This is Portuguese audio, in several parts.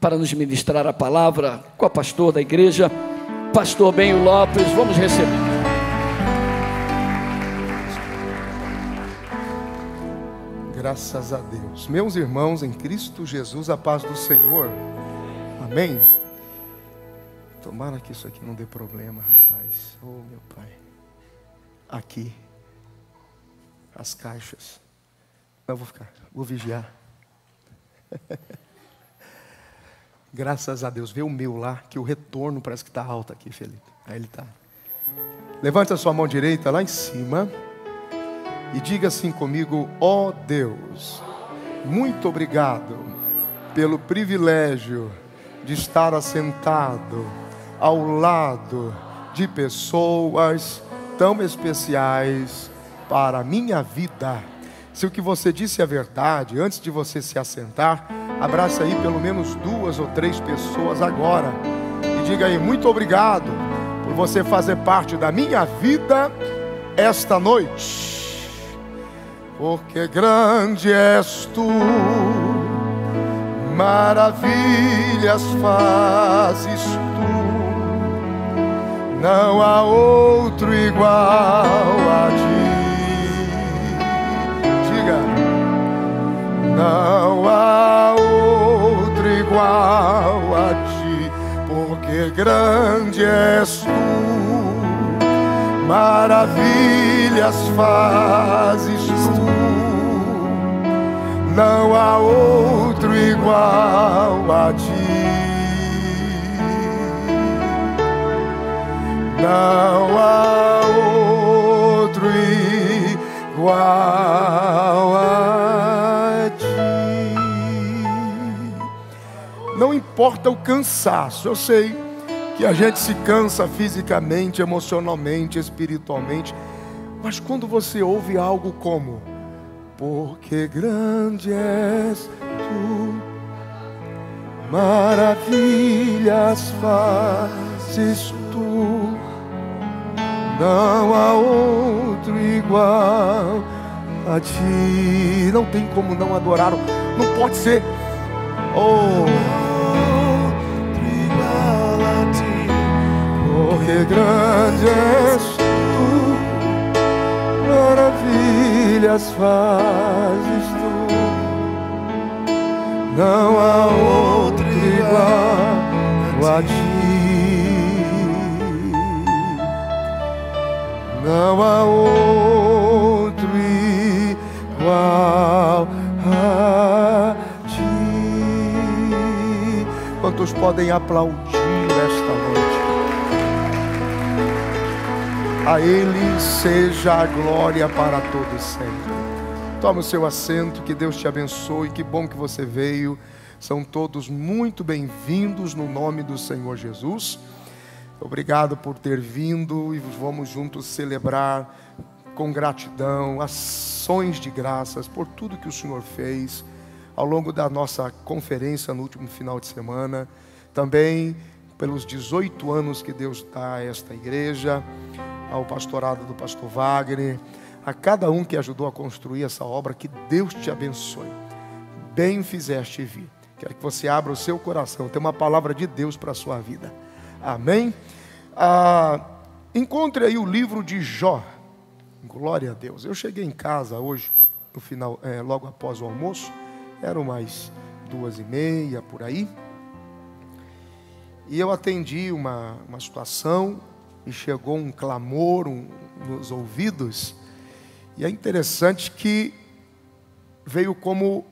para nos ministrar a palavra com a pastor da igreja, pastor Benio Lopes. Vamos receber. Graças a Deus. Meus irmãos em Cristo Jesus, a paz do Senhor. Amém? Tomara que isso aqui não dê problema, rapaz. Oh, meu Pai. Aqui. As caixas. Não, vou vigiar. Graças a Deus. Vê o meu lá, que o retorno parece que está alto aqui, Felipe. Aí ele está. Levante a sua mão direita lá em cima. E diga assim comigo: ó Deus, muito obrigado pelo privilégio de estar assentado ao lado de pessoas tão especiais para a minha vida. Se o que você disse é verdade, antes de você se assentar, abraça aí pelo menos 2 ou 3 pessoas agora. E diga aí: muito obrigado por você fazer parte da minha vida esta noite. Porque grande és tu, maravilhas fazes tu, não há outro igual a ti. Diga: não há outro igual a ti, porque grande és tu, maravilhas fazes tu, não há outro igual a ti, não há outro igual a ti. Não importa o cansaço, eu sei que a gente se cansa fisicamente, emocionalmente, espiritualmente, mas quando você ouve algo como: porque grande és tu, maravilhas fazes tu, não há outro igual a ti. Não tem como não adorar, não pode ser porque grande és tu, maravilhas fazes tu, não há outro igual a ti, não há outro igual a ti. Quantos podem aplaudir esta noite? A Ele seja a glória para todos sempre. Toma o seu assento, que Deus te abençoe, que bom que você veio. São todos muito bem-vindos no nome do Senhor Jesus. Obrigado por ter vindo e vamos juntos celebrar com gratidão, ações de graças por tudo que o Senhor fez ao longo da nossa conferência no último final de semana. Também pelos 18 anos que Deus dá a esta igreja, ao pastorado do pastor Wagner, a cada um que ajudou a construir essa obra. Que Deus te abençoe. Bem fizeste vir. Quero que você abra o seu coração, tem uma palavra de Deus para a sua vida. Amém? Encontre aí o livro de Jó. Glória a Deus. Eu cheguei em casa hoje, no final, logo após o almoço, eram mais 2h30 por aí, e eu atendi uma situação, e chegou um clamor nos ouvidos, e é interessante que veio como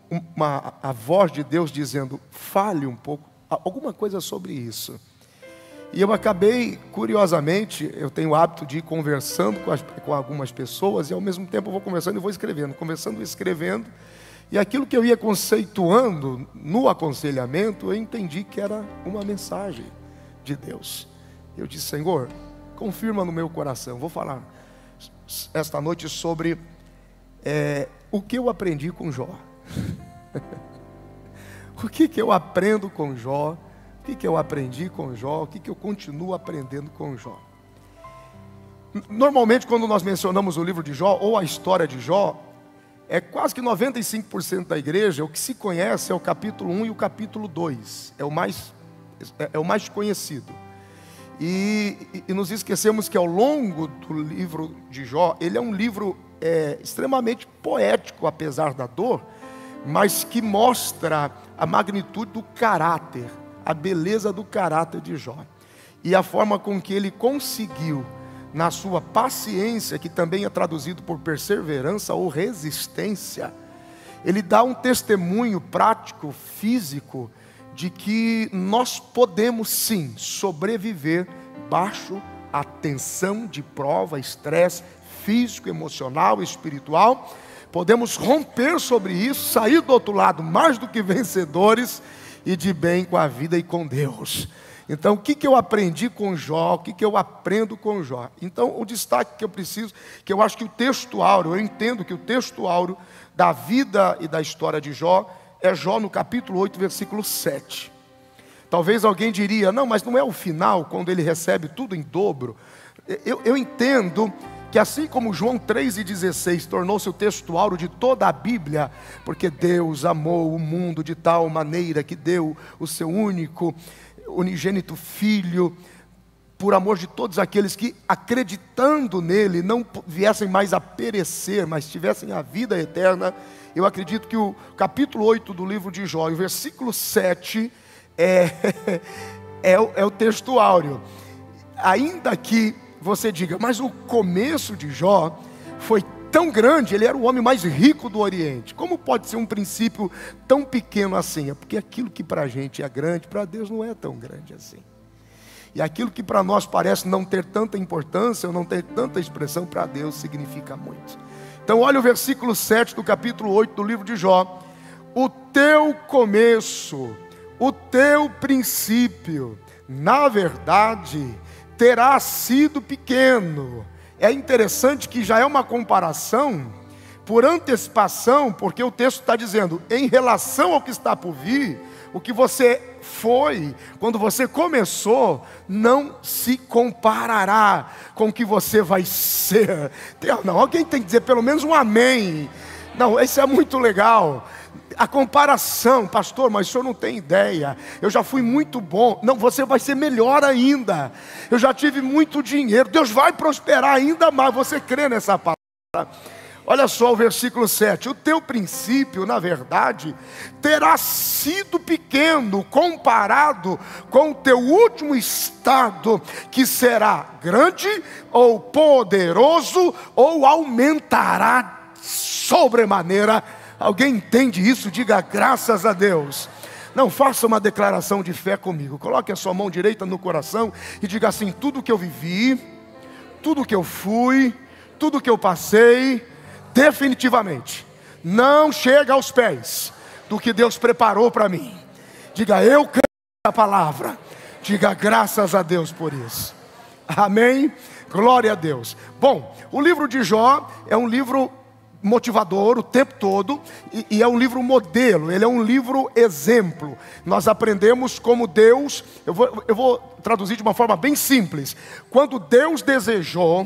a voz de Deus dizendo: fale um pouco, alguma coisa sobre isso. E eu acabei, curiosamente, eu tenho o hábito de ir conversando com algumas pessoas, e ao mesmo tempo eu vou conversando e vou escrevendo, conversando e escrevendo, e aquilo que eu ia conceituando no aconselhamento, eu entendi que era uma mensagem de Deus. Eu disse: Senhor, confirma no meu coração. Vou falar esta noite sobre o que eu aprendi com Jó. O que eu aprendo com Jó? O que eu aprendi com Jó? O que eu continuo aprendendo com Jó? Normalmente, quando nós mencionamos o livro de Jó, ou a história de Jó, quase que 95% da igreja, o que se conhece é o capítulo 1 e o capítulo 2. É o mais conhecido. E nos esquecemos que ao longo do livro de Jó, ele é um livro extremamente poético, apesar da dor, mas que mostra a magnitude do caráter, a beleza do caráter de Jó. E a forma com que ele conseguiu, na sua paciência, que também é traduzido por perseverança ou resistência, ele dá um testemunho prático, físico, de que nós podemos sim sobreviver baixo a tensão de prova, estresse físico, emocional, espiritual. Podemos romper sobre isso, sair do outro lado mais do que vencedores e de bem com a vida e com Deus. Então, o que eu aprendi com Jó? O que eu aprendo com Jó? Então, o destaque que eu preciso, que eu acho que o texto áureo, eu entendo que o texto áureo da vida e da história de Jó é Jó no capítulo 8, versículo 7. Talvez alguém diria, não, mas não é o final, quando ele recebe tudo em dobro. Eu entendo que assim como João 3,16 tornou-se o texto áureo de toda a Bíblia, porque Deus amou o mundo de tal maneira que deu o seu unigênito Filho, por amor de todos aqueles que, acreditando nele, não viessem mais a perecer, mas tivessem a vida eterna. Eu acredito que o capítulo 8 do livro de Jó, o versículo 7, é o texto áureo. Ainda que você diga, mas o começo de Jó foi tão grande, ele era o homem mais rico do Oriente. Como pode ser um princípio tão pequeno assim? É porque aquilo que para a gente é grande, para Deus não é tão grande assim. E aquilo que para nós parece não ter tanta importância, ou não ter tanta expressão, para Deus significa muito. Então olha o versículo 7 do capítulo 8 do livro de Jó. O teu começo, o teu princípio, na verdade, terá sido pequeno. É interessante que já é uma comparação por antecipação, porque o texto está dizendo, em relação ao que está por vir, o que você foi, quando você começou, não se comparará com o que você vai ser. Não, alguém tem que dizer pelo menos um amém. Não, isso é muito legal. A comparação, pastor, mas o senhor não tem ideia, eu já fui muito bom. Não, você vai ser melhor ainda. Eu já tive muito dinheiro, Deus vai prosperar ainda mais. Você crê nessa palavra? Olha só o versículo 7. O teu princípio, na verdade, terá sido pequeno comparado com o teu último estado, que será grande ou poderoso, ou aumentará sobremaneira. Alguém entende isso? Diga graças a Deus. Não, faça uma declaração de fé comigo. Coloque a sua mão direita no coração e diga assim, tudo que eu vivi, tudo que eu fui, tudo que eu passei, definitivamente não chega aos pés do que Deus preparou para mim. Diga, eu creio na palavra. Diga graças a Deus por isso. Amém? Glória a Deus. Bom, o livro de Jó é um livro motivador o tempo todo, e é um livro modelo, ele é um livro exemplo. Nós aprendemos como Deus, eu vou traduzir de uma forma bem simples. Quando Deus desejou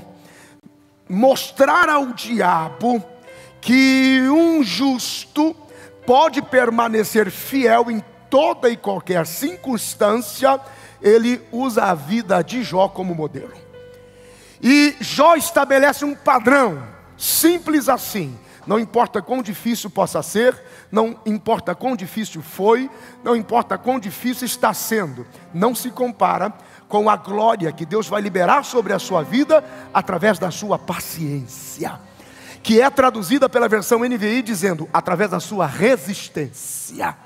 mostrar ao diabo que um justo pode permanecer fiel em toda e qualquer circunstância, ele usa a vida de Jó como modelo. E Jó estabelece um padrão simples assim. Não importa quão difícil possa ser, não importa quão difícil foi, não importa quão difícil está sendo, não se compara com a glória que Deus vai liberar sobre a sua vida através da sua paciência, que é traduzida pela versão NVI dizendo, através da sua resistência.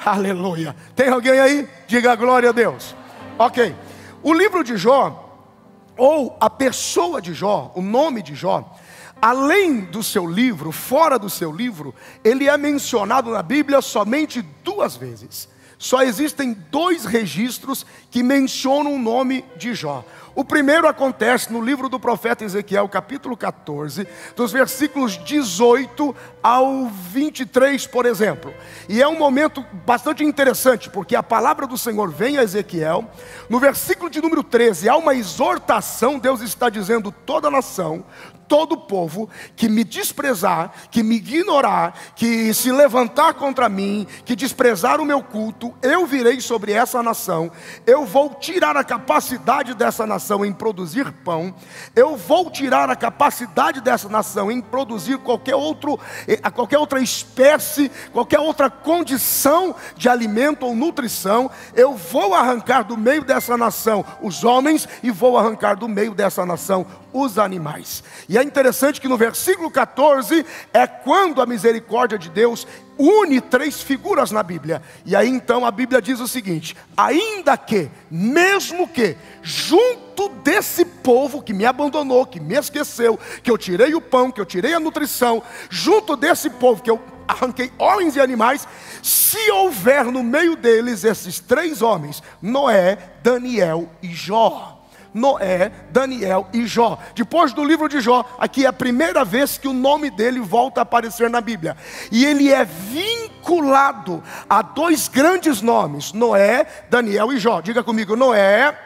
Aleluia. Tem alguém aí? Diga glória a Deus. Ok. O livro de Jó, ou a pessoa de Jó, o nome de Jó, além do seu livro, fora do seu livro, ele é mencionado na Bíblia somente 2 vezes. só existem 2 registros que mencionam o nome de Jó. O primeiro acontece no livro do profeta Ezequiel, capítulo 14, dos versículos 18 ao 23, por exemplo. E é um momento bastante interessante, porque a palavra do Senhor vem a Ezequiel. No versículo de número 13, há uma exortação. Deus está dizendo: toda a nação, todo povo que me desprezar, que me ignorar, que se levantar contra mim, que desprezar o meu culto, eu virei sobre essa nação. Eu vou tirar a capacidade dessa nação em produzir pão. Eu vou tirar a capacidade dessa nação em produzir qualquer outra espécie, qualquer outra condição de alimento ou nutrição. Eu vou arrancar do meio dessa nação os homens e vou arrancar do meio dessa nação os animais. E é interessante que no versículo 14 é quando a misericórdia de Deus une 3 figuras na Bíblia. E aí então a Bíblia diz o seguinte: ainda que, mesmo que, junto desse povo que me abandonou, que me esqueceu, que eu tirei o pão, que eu tirei a nutrição, junto desse povo que eu arranquei homens e animais, se houver no meio deles esses 3 homens, Noé, Daniel e Jó. Noé, Daniel e Jó. Depois do livro de Jó, aqui é a primeira vez que o nome dele volta a aparecer na Bíblia. E ele é vinculado a 2 grandes nomes: Noé, Daniel e Jó. Diga comigo: Noé,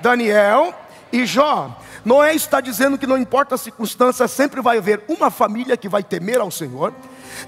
Daniel e Jó. Noé está dizendo que não importa a circunstância, sempre vai haver uma família que vai temer ao Senhor.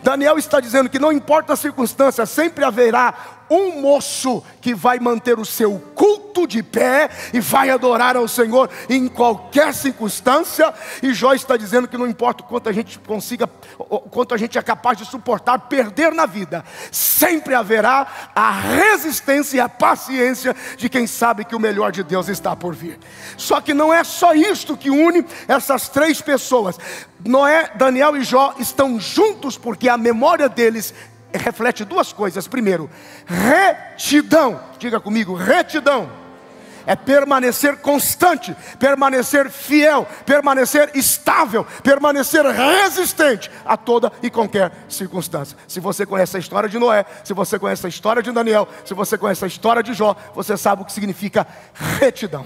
Daniel está dizendo que não importa a circunstância, sempre haverá um moço que vai manter o seu culto de pé e vai adorar ao Senhor em qualquer circunstância. E Jó está dizendo que não importa o quanto a gente consiga, o quanto a gente é capaz de suportar, perder na vida, sempre haverá a resistência e a paciência de quem sabe que o melhor de Deus está por vir. Só que não é só isto que une essas 3 pessoas. Noé, Daniel e Jó estão juntos porque a memória deles reflete 2 coisas. Primeiro, retidão. Diga comigo: retidão. É permanecer constante, permanecer fiel, permanecer estável, permanecer resistente a toda e qualquer circunstância. Se você conhece a história de Noé, se você conhece a história de Daniel, se você conhece a história de Jó, você sabe o que significa retidão.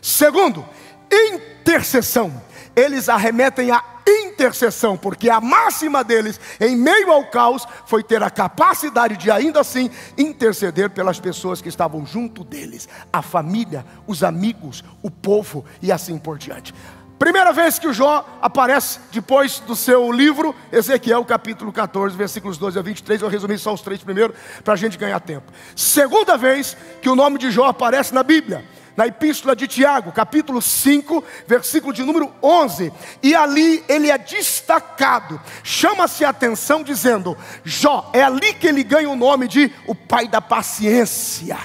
Segundo, intercessão. Eles arremetem à intercessão, porque a máxima deles, em meio ao caos, foi ter a capacidade de ainda assim interceder pelas pessoas que estavam junto deles, a família, os amigos, o povo e assim por diante. Primeira vez que o Jó aparece depois do seu livro, Ezequiel capítulo 14, versículos 12 a 23, eu resumi só os 3 primeiros para a gente ganhar tempo. Segunda vez que o nome de Jó aparece na Bíblia, na epístola de Tiago, capítulo 5, versículo de número 11. E ali ele é destacado, chama-se a atenção dizendo: Jó, é ali que ele ganha o nome de o pai da paciência,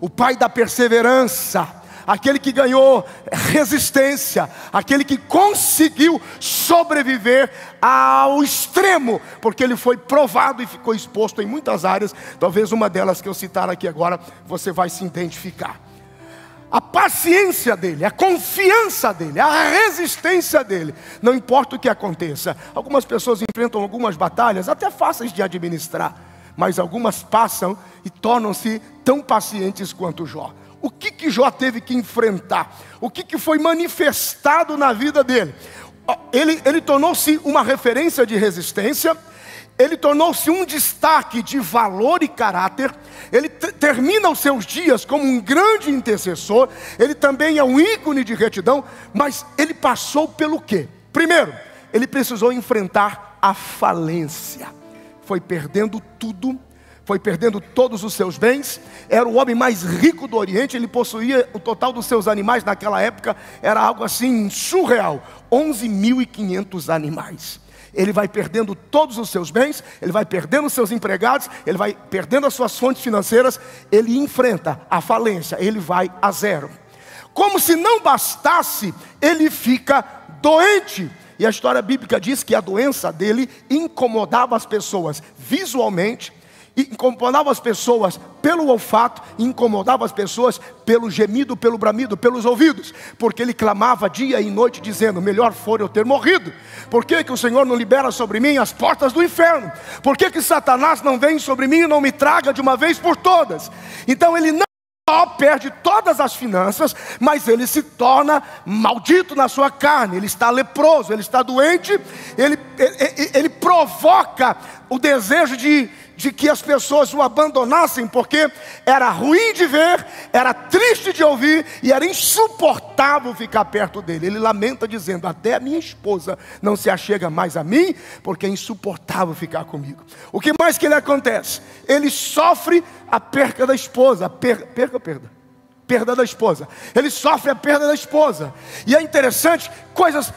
o pai da perseverança, aquele que ganhou resistência, aquele que conseguiu sobreviver ao extremo, porque ele foi provado e ficou exposto em muitas áreas. Talvez uma delas que eu citar aqui agora, você vai se identificar. A paciência dele, a confiança dele, a resistência dele, não importa o que aconteça. Algumas pessoas enfrentam algumas batalhas até fáceis de administrar, mas algumas passam e tornam-se tão pacientes quanto Jó. O que Jó teve que enfrentar? O que foi manifestado na vida dele? Ele tornou-se uma referência de resistência. Ele tornou-se um destaque de valor e caráter. Ele termina os seus dias como um grande intercessor. Ele também é um ícone de retidão. Mas ele passou pelo quê? Primeiro, ele precisou enfrentar a falência. Foi perdendo tudo. Foi perdendo todos os seus bens. Era o homem mais rico do Oriente. Ele possuía o total dos seus animais naquela época. Era algo assim surreal. 11.500 animais. Ele vai perdendo todos os seus bens, ele vai perdendo os seus empregados, ele vai perdendo as suas fontes financeiras. Ele enfrenta a falência, ele vai a zero. Como se não bastasse, ele fica doente. E a história bíblica diz que a doença dele incomodava as pessoas visualmente, incomodava as pessoas pelo olfato, e incomodava as pessoas pelo gemido, pelo bramido, pelos ouvidos, porque ele clamava dia e noite dizendo: melhor for eu ter morrido. Por que que o Senhor não libera sobre mim as portas do inferno? Por que que Satanás não vem sobre mim e não me traga de uma vez por todas? Então ele não só perde todas as finanças, mas ele se torna maldito na sua carne. Ele está leproso, ele está doente. Ele provoca o desejo de que as pessoas o abandonassem, porque era ruim de ver, era triste de ouvir e era insuportável ficar perto dele. Ele lamenta dizendo: até a minha esposa não se achega mais a mim, porque é insuportável ficar comigo. O que mais que ele acontece? Ele sofre a perda da esposa. Perda da esposa. Ele sofre a perda da esposa. E é interessante,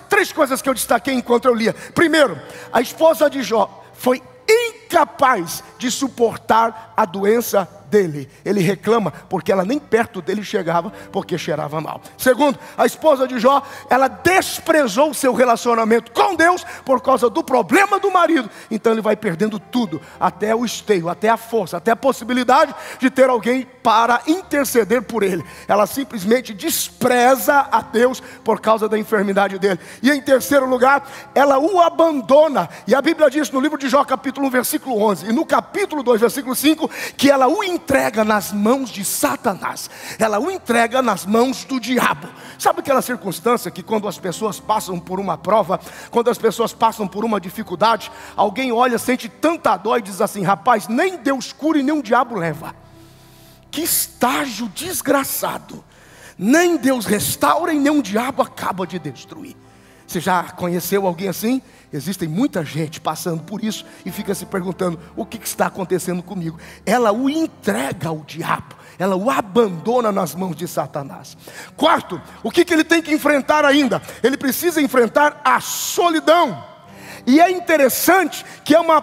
três coisas que eu destaquei enquanto eu lia. Primeiro, a esposa de Jó foi incapaz de suportar a doença dele. Ele reclama porque ela nem perto dele chegava, porque cheirava mal. Segundo, a esposa de Jó, ela desprezou o seu relacionamento com Deus por causa do problema do marido. Então ele vai perdendo tudo, até o esteio, até a força, até a possibilidade de ter alguém para interceder por ele. Ela simplesmente despreza a Deus por causa da enfermidade dele. E em terceiro lugar, ela o abandona. E a Bíblia diz no livro de Jó, capítulo 1, versículo 11, e no capítulo 2, versículo 5, que ela o entrega nas mãos de Satanás. Ela o entrega nas mãos do diabo. Sabe aquela circunstância que quando as pessoas passam por uma prova, quando as pessoas passam por uma dificuldade, alguém olha, sente tanta dor e diz assim: rapaz, nem Deus cura e nem o diabo leva. Que estágio desgraçado. Nem Deus restaura e nem um diabo acaba de destruir. Você já conheceu alguém assim? Existem muita gente passando por isso e fica se perguntando: o que está acontecendo comigo? Ela o entrega ao diabo, ela o abandona nas mãos de Satanás. Quarto, o que ele tem que enfrentar ainda? Ele precisa enfrentar a solidão. E é interessante que é uma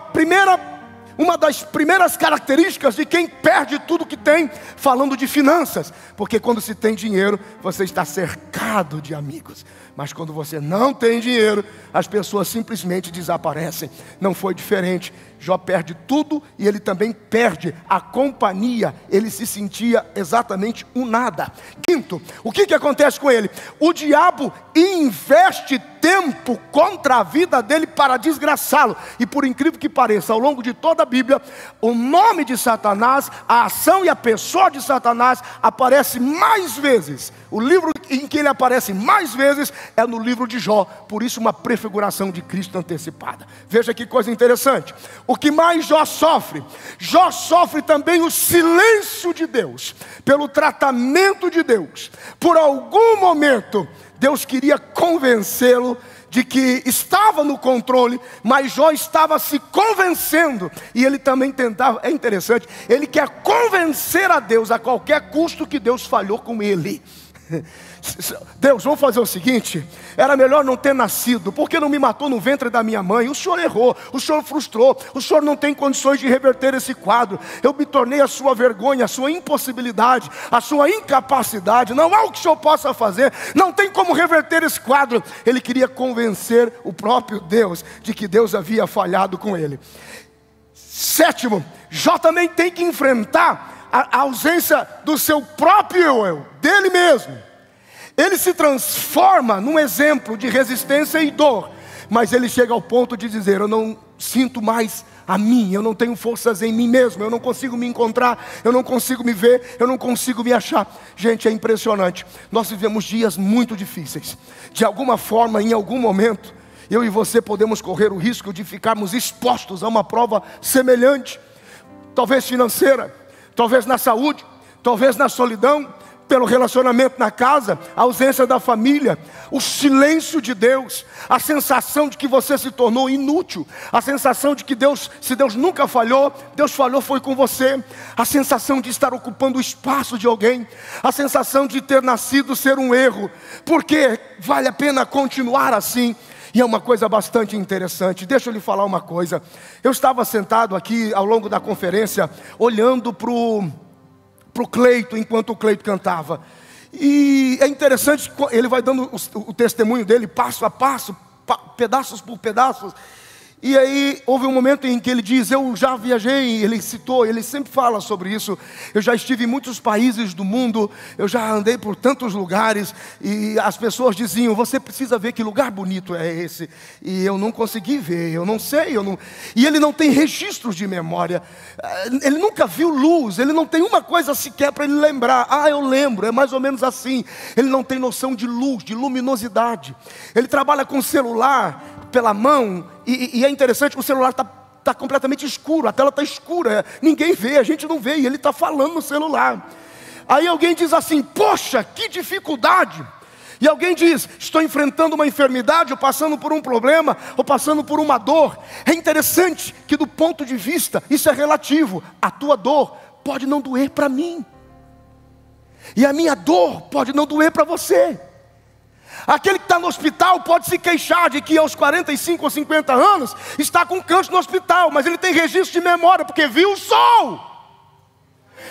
das primeiras características de quem perde tudo que tem, falando de finanças. Porque quando se tem dinheiro, você está cercado de amigos. Mas quando você não tem dinheiro, as pessoas simplesmente desaparecem. Não foi diferente. Jó perde tudo e ele também perde a companhia. Ele se sentia exatamente um nada. Quinto, o que acontece com ele? O diabo investe tempo contra a vida dele para desgraçá-lo. E por incrível que pareça, ao longo de toda a Bíblia, o nome de Satanás, a ação e a pessoa de Satanás aparece mais vezes. O livro em que ele aparece mais vezes é no livro de Jó. Por isso uma prefiguração de Cristo antecipada. Veja que coisa interessante. O que mais Jó sofre? Jó sofre também o silêncio de Deus, pelo tratamento de Deus. Por algum momento Deus queria convencê-lo de que estava no controle, mas Jó estava se convencendo, e ele também tentava. É interessante, ele quer convencer a Deus a qualquer custo que Deus falhou com ele. Deus, vamos fazer o seguinte: era melhor não ter nascido, porque não me matou no ventre da minha mãe? O Senhor errou, o Senhor frustrou, o Senhor não tem condições de reverter esse quadro. Eu me tornei a sua vergonha, a sua impossibilidade, a sua incapacidade. Não há o que o Senhor possa fazer, não tem como reverter esse quadro. Ele queria convencer o próprio Deus de que Deus havia falhado com ele. Sétimo, Jó também tem que enfrentar a ausência do seu próprio eu, dele mesmo. Ele se transforma num exemplo de resistência e dor, mas ele chega ao ponto de dizer: eu não sinto mais a mim, eu não tenho forças em mim mesmo, eu não consigo me encontrar, eu não consigo me ver, eu não consigo me achar. Gente, é impressionante. Nós vivemos dias muito difíceis. De alguma forma, em algum momento, eu e você podemos correr o risco de ficarmos expostos a uma prova semelhante, talvez financeira, talvez na saúde, talvez na solidão, pelo relacionamento na casa, a ausência da família, o silêncio de Deus, a sensação de que você se tornou inútil, a sensação de que se Deus nunca falhou, Deus falhou foi com você, a sensação de estar ocupando o espaço de alguém, a sensação de ter nascido ser um erro, porque vale a pena continuar assim. E é uma coisa bastante interessante. Deixa eu lhe falar uma coisa. Eu estava sentado aqui ao longo da conferência, olhando para o Cleito, enquanto o Cleito cantava. E é interessante, ele vai dando o testemunho dele passo a passo, pedaços por pedaços. E aí houve um momento em que ele diz, eu já viajei, ele citou, ele sempre fala sobre isso, eu já estive em muitos países do mundo, eu já andei por tantos lugares, e as pessoas diziam, você precisa ver que lugar bonito é esse, e eu não consegui ver, eu não sei, e ele não tem registros de memória, ele nunca viu luz, ele não tem uma coisa sequer para ele lembrar, eu lembro, é mais ou menos assim, ele não tem noção de luz, de luminosidade, ele trabalha com celular pela mão, e é interessante, o celular está completamente escuro, a tela está escura, ninguém vê, a gente não vê, e ele está falando no celular. Aí alguém diz assim, poxa, que dificuldade. E alguém diz, estou enfrentando uma enfermidade, ou passando por um problema, ou passando por uma dor. É interessante que do ponto de vista, isso é relativo, a tua dor pode não doer para mim, e a minha dor pode não doer para você. Aquele que está no hospital pode se queixar de que aos 45 ou 50 anos está com câncer no hospital, mas ele tem registro de memória, porque viu o sol,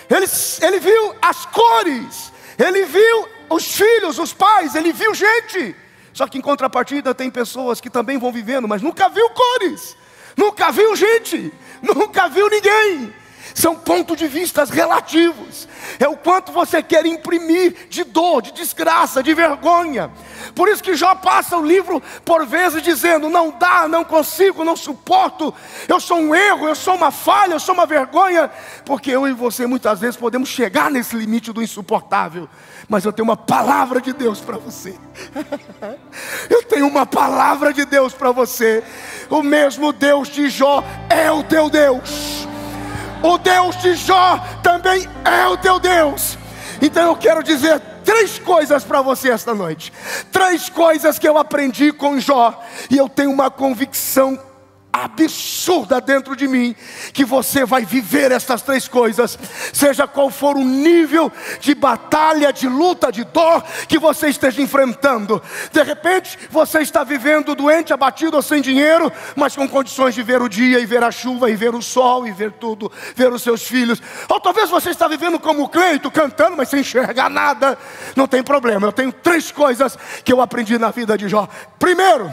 ele viu as cores, ele viu os filhos, os pais, ele viu gente. Só que em contrapartida tem pessoas que também vão vivendo, mas nunca viu cores, nunca viu gente, nunca viu ninguém. São pontos de vista relativos. É o quanto você quer imprimir de dor, de desgraça, de vergonha. Por isso que Jó passa o livro por vezes dizendo, não dá, não consigo, não suporto, eu sou um erro, eu sou uma falha, eu sou uma vergonha. Porque eu e você muitas vezes podemos chegar nesse limite do insuportável. Mas eu tenho uma palavra de Deus para você. Eu tenho uma palavra de Deus para você. O mesmo Deus de Jó é o teu Deus. O Deus de Jó também é o teu Deus. Então eu quero dizer 3 coisas para você esta noite. 3 coisas que eu aprendi com Jó. E eu tenho uma convicção absurda dentro de mim, que você vai viver essas 3 coisas, seja qual for o nível de batalha, de luta, de dor que você esteja enfrentando. De repente você está vivendo doente, abatido ou sem dinheiro, mas com condições de ver o dia, e ver a chuva, e ver o sol, e ver tudo, ver os seus filhos. Ou talvez você está vivendo como o Cleito, cantando, mas sem enxergar nada. Não tem problema, eu tenho 3 coisas que eu aprendi na vida de Jó. Primeiro,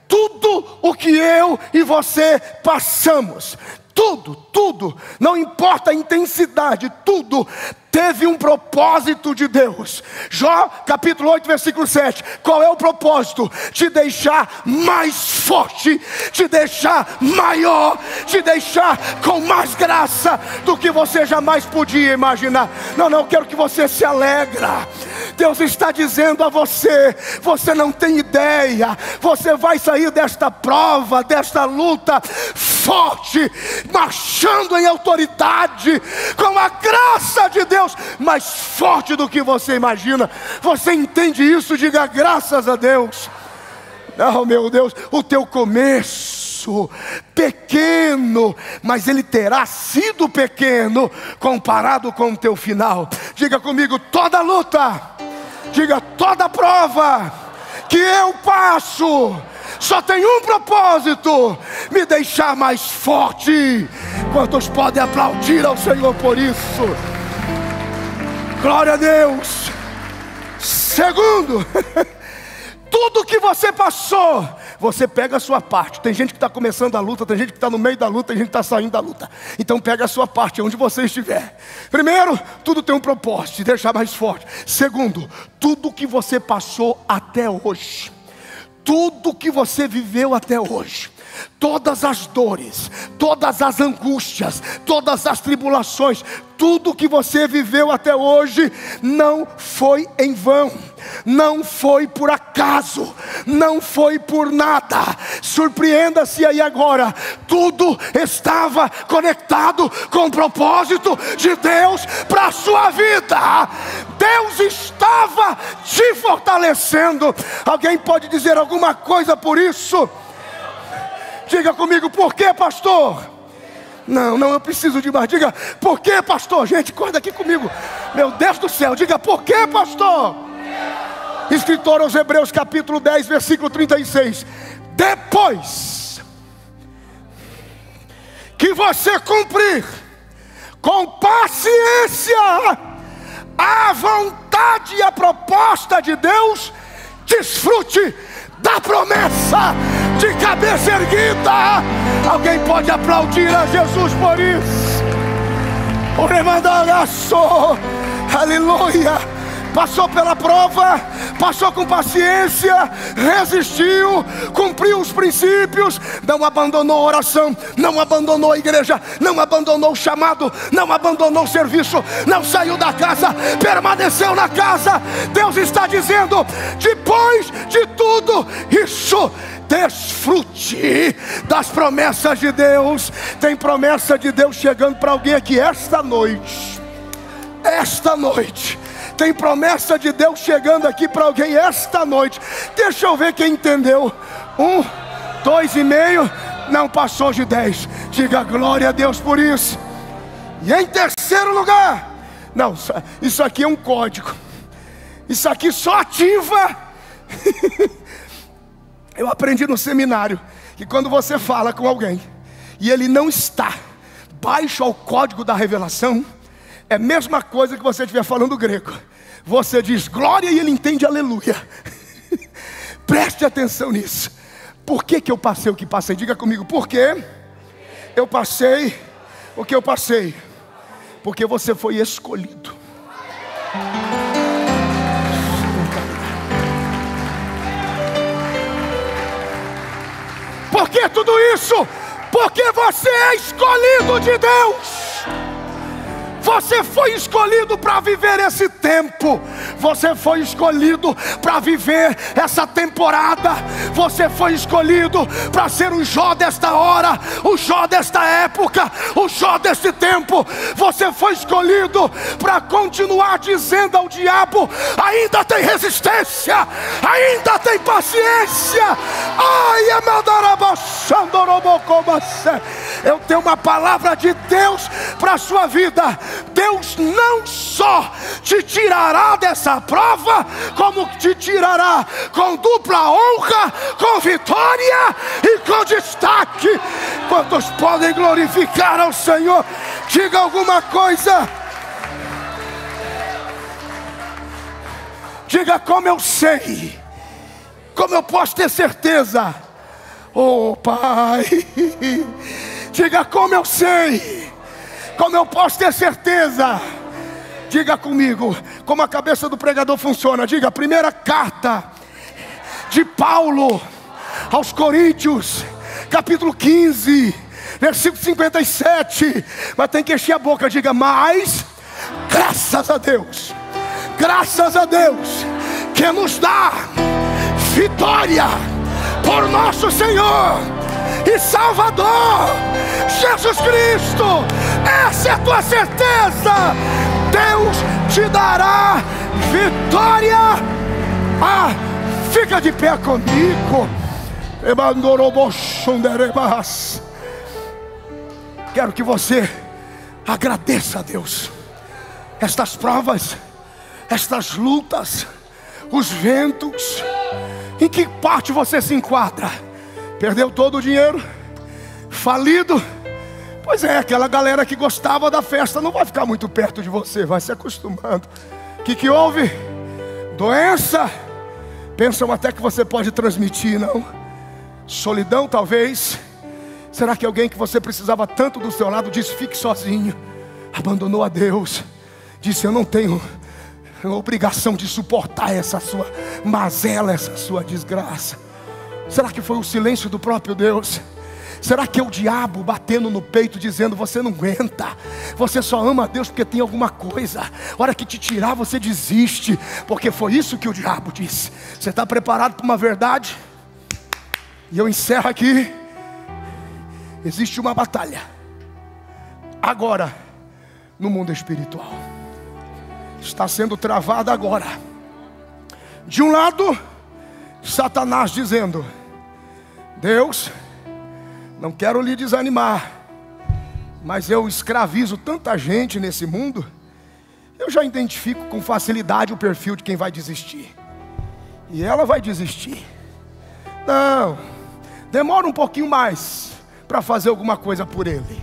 tudo o que eu e você passamos, tudo, não importa a intensidade, tudo teve um propósito de Deus. Jó capítulo 8 versículo 7, qual é o propósito? Te deixar mais forte, te deixar maior, te deixar com mais graça do que você jamais podia imaginar. Não, quero que você se alegra. Deus está dizendo a você, você não tem ideia, você vai sair desta prova, desta luta forte, marchando em autoridade, com a graça de Deus, mais forte do que você imagina. Você entende isso? Diga graças a Deus. Oh meu Deus, o teu começo pequeno, mas ele terá sido pequeno comparado com o teu final. Diga comigo, toda luta, diga toda prova que eu passo só tem um propósito: me deixar mais forte. Quantos podem aplaudir ao Senhor por isso? Glória a Deus. Segundo, tudo que você passou, você pega a sua parte. Tem gente que está começando a luta, tem gente que está no meio da luta, tem gente que está saindo da luta. Então pega a sua parte, onde você estiver. Primeiro, tudo tem um propósito, te deixar mais forte. Segundo, tudo que você passou até hoje, tudo que você viveu até hoje, todas as dores, todas as angústias, todas as tribulações, tudo que você viveu até hoje não foi em vão, não foi por acaso, não foi por nada. Surpreenda-se aí agora, tudo estava conectado com o propósito de Deus para a sua vida. Deus estava te fortalecendo. Alguém pode dizer alguma coisa por isso? Diga comigo, por que, pastor? Não, eu preciso de mais. Diga, por que, pastor? Gente, acorda aqui comigo. Meu Deus do céu, diga, por que, pastor? Escritor aos Hebreus capítulo 10, versículo 36. Depois que você cumprir com paciência a vontade e a proposta de Deus, desfrute da promessa. de cabeça erguida. Alguém pode aplaudir a Jesus por isso? Aleluia. Passou pela prova, passou com paciência, resistiu, cumpriu os princípios, não abandonou a oração, não abandonou a igreja, não abandonou o chamado, não abandonou o serviço, não saiu da casa, permaneceu na casa. Deus está dizendo: depois de tudo isso, desfrute das promessas de Deus. Tem promessa de Deus chegando para alguém aqui esta noite. Esta noite tem promessa de Deus chegando aqui para alguém esta noite. Deixa eu ver quem entendeu. 1, 2,5, não passou de 10. Diga glória a Deus por isso. E em terceiro lugar, não, isso aqui é um código. Isso aqui só ativa. Eu aprendi no seminário que quando você fala com alguém e ele não está baixo ao código da revelação, é a mesma coisa que você estiver falando grego. Você diz glória e ele entende aleluia. Preste atenção nisso. Por que eu passei o que passei? Diga comigo, por que eu passei o que eu passei? Porque você foi escolhido. Por que tudo isso? Porque você é escolhido de Deus. Você foi escolhido para viver esse tempo. Você foi escolhido para viver essa temporada. Você foi escolhido para ser o Jó desta hora, o Jó desta época, o Jó deste tempo. Você foi escolhido para continuar dizendo ao diabo: ainda tem resistência, ainda tem paciência. Eu tenho uma palavra de Deus para a sua vida. Deus não só te tirará dessa prova, como te tirará com dupla honra, com vitória e com destaque. Quantos podem glorificar ao Senhor? Diga alguma coisa. Diga: como eu sei, como eu posso ter certeza. Oh Pai, diga: como eu sei, como eu posso ter certeza. Diga comigo, como a cabeça do pregador funciona. Diga: a primeira carta de Paulo aos Coríntios, capítulo 15, versículo 57. Mas tem que encher a boca. Diga: mas graças a Deus que nos dá vitória por nosso Senhor e Salvador Jesus Cristo. Essa é a tua certeza. Deus te dará vitória. Fica de pé comigo. Quero que você agradeça a Deus. Estas provas, estas lutas, os ventos. Em que parte você se enquadra? Perdeu todo o dinheiro? Falido? Pois é, aquela galera que gostava da festa não vai ficar muito perto de você, vai se acostumando. O que houve? Doença? Pensam até que você pode transmitir, não? Solidão talvez? Será que alguém que você precisava tanto do seu lado disse: fique sozinho? Abandonou a Deus, disse: eu não tenho obrigação de suportar essa sua mazela, essa sua desgraça. Será que foi o silêncio do próprio Deus? Será que é o diabo batendo no peito dizendo: você não aguenta, você só ama a Deus porque tem alguma coisa, a hora que te tirar você desiste? Porque foi isso que o diabo disse. Você está preparado para uma verdade? E eu encerro aqui. Existe uma batalha agora no mundo espiritual. Está sendo travada agora. De um lado, Satanás dizendo: Deus, não quero lhe desanimar, mas eu escravizo tanta gente nesse mundo. Eu já identifico com facilidade o perfil de quem vai desistir. E ela vai desistir. Não, demora um pouquinho mais para fazer alguma coisa por ele.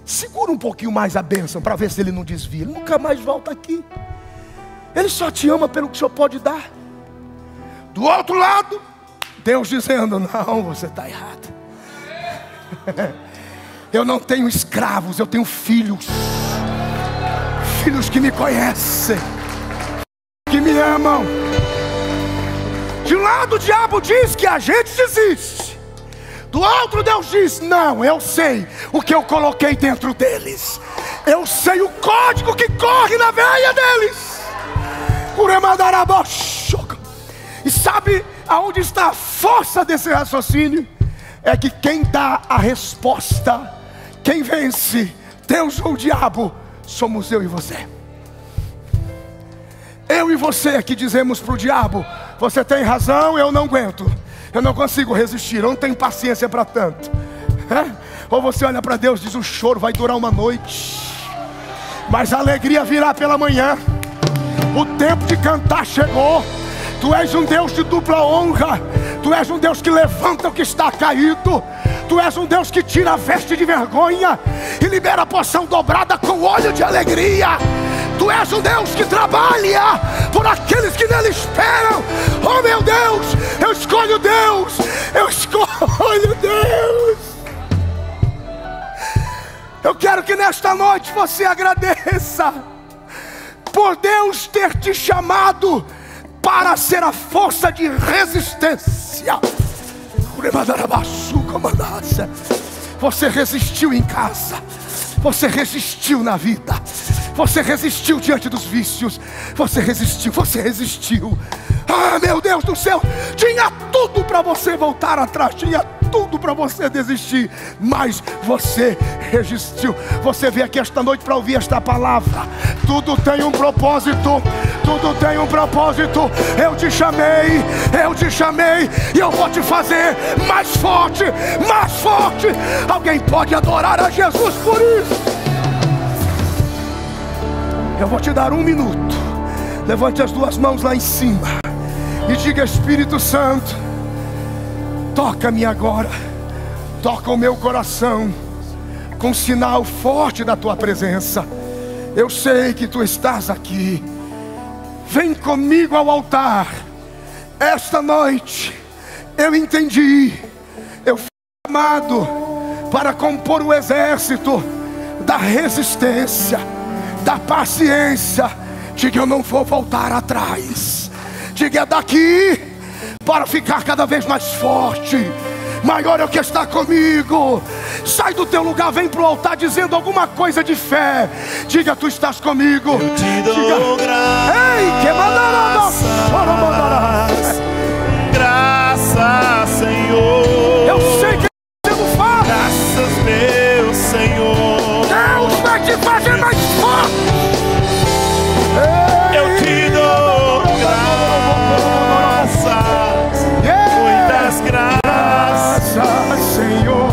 Segura um pouquinho mais a bênção para ver se ele não desvia. Ele nunca mais volta aqui. Ele só te ama pelo que o Senhor pode dar. Do outro lado, Deus dizendo: não, você está errado. Eu não tenho escravos, eu tenho filhos. Filhos que me conhecem, que me amam. De um lado o diabo diz que a gente desiste, do outro Deus diz: não, eu sei o que eu coloquei dentro deles. Eu sei o código que corre na veia deles. E sabe aonde está a força desse raciocínio? É que quem dá a resposta, quem vence, Deus ou o diabo, somos eu e você. Eu e você que dizemos para o diabo: você tem razão, eu não aguento, eu não consigo resistir, eu não tenho paciência para tanto. Ou você olha para Deus e diz: o choro vai durar uma noite, mas a alegria virá pela manhã. O tempo de cantar chegou. Tu és um Deus de dupla honra. Tu és um Deus que levanta o que está caído. Tu és um Deus que tira a veste de vergonha e libera a porção dobrada com óleo de alegria. Tu és um Deus que trabalha por aqueles que nele esperam. Oh meu Deus, eu escolho Deus. Eu escolho Deus. Eu quero que nesta noite você agradeça por Deus ter te chamado para ser a força de resistência. Você resistiu em casa, você resistiu na vida, você resistiu diante dos vícios, você resistiu. Ah, meu Deus do céu, tinha tudo para você voltar atrás, tinha tudo para você desistir, mas você resistiu. Você veio aqui esta noite para ouvir esta palavra. Tudo tem um propósito, tudo tem um propósito. Eu te chamei e eu vou te fazer mais forte, mais forte. Alguém pode adorar a Jesus por isso? Eu vou te dar 1 minuto. Levante as 2 mãos lá em cima e diga: Espírito Santo, toca-me agora, toca o meu coração com um sinal forte da tua presença. Eu sei que tu estás aqui. Vem comigo ao altar. Esta noite eu entendi, eu fui chamado para compor o exército da resistência, da paciência. Diga: eu não vou voltar atrás. Diga: daqui para ficar cada vez mais forte. Maior é o que está comigo. Sai do teu lugar, vem para o altar dizendo alguma coisa de fé. Diga: tu estás comigo. Eu te dou graças. Ei, que graças, Senhor. Eu sei que você fala. Graças, meu Senhor. Deus vai te fazer mais forte. Eu te dou graças, muitas graças, Senhor.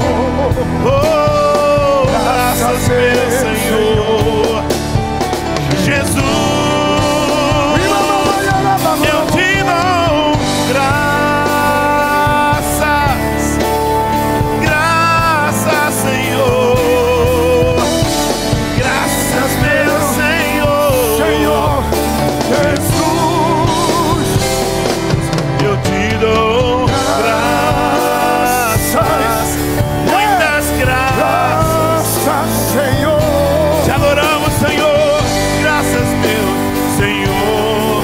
Oh, graças, meu Senhor. Jesus, eu te dou graças, graças, Senhor. Graças, meu Senhor. Senhor Jesus, eu te dou graças, muitas graças. Senhor. Te adoramos, Senhor. Graças, meu Senhor.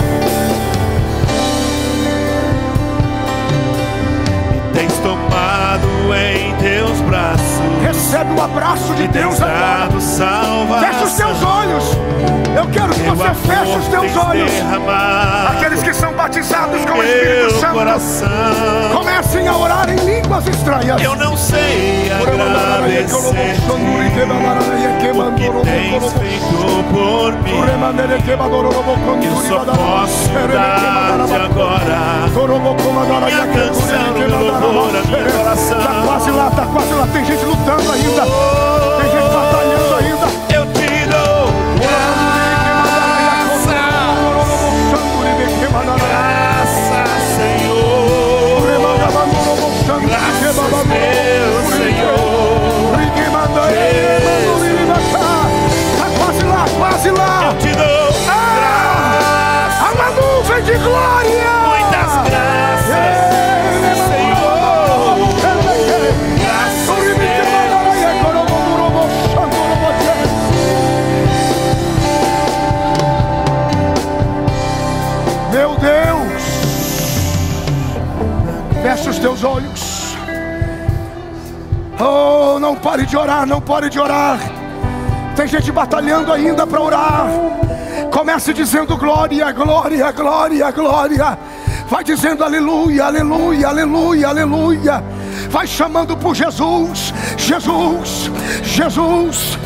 Me tens tomado em teus braços. Recebe o abraço de Deus agora. Fecha os teus olhos. Eu quero que você feche os teus olhos. Aqueles que são batizados com o Espírito Santo, comecem a orar em línguas estranhas. Eu não sei agradecer o que tens feito por mim. Eu só posso dar-te agora minha canção de louvor a meu coração. Tá quase lá, tá quase lá. Tem gente lutando ainda, tem gente batalhando ainda. Eu te dou graças, Senhor. Graças, meu Senhor. Tá quase lá, quase lá. Eu te dou graças, há uma nuvem de glória. muitas graças, Senhor. teus olhos. Oh, não pare de orar, não pare de orar. Tem gente batalhando ainda para orar. Comece dizendo glória, glória, glória, glória. Vai dizendo aleluia, aleluia, aleluia, aleluia. Vai chamando por Jesus, Jesus, Jesus.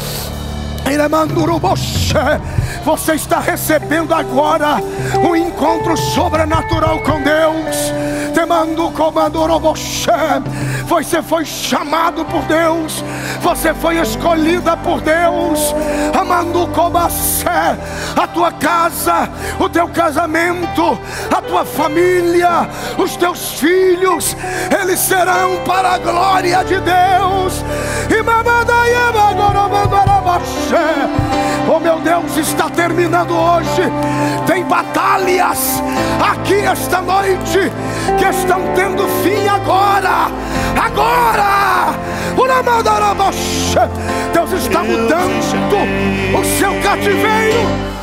Você está recebendo agora um encontro sobrenatural com Deus. Você foi chamado por Deus. Você foi escolhida por Deus. A tua casa, o teu casamento, a tua família, os teus filhos, eles serão para a glória de Deus. Oh meu Deus, está terminando hoje. Tem batalhas aqui esta noite que estão tendo fim agora. Agora Deus está mudando o seu cativeiro.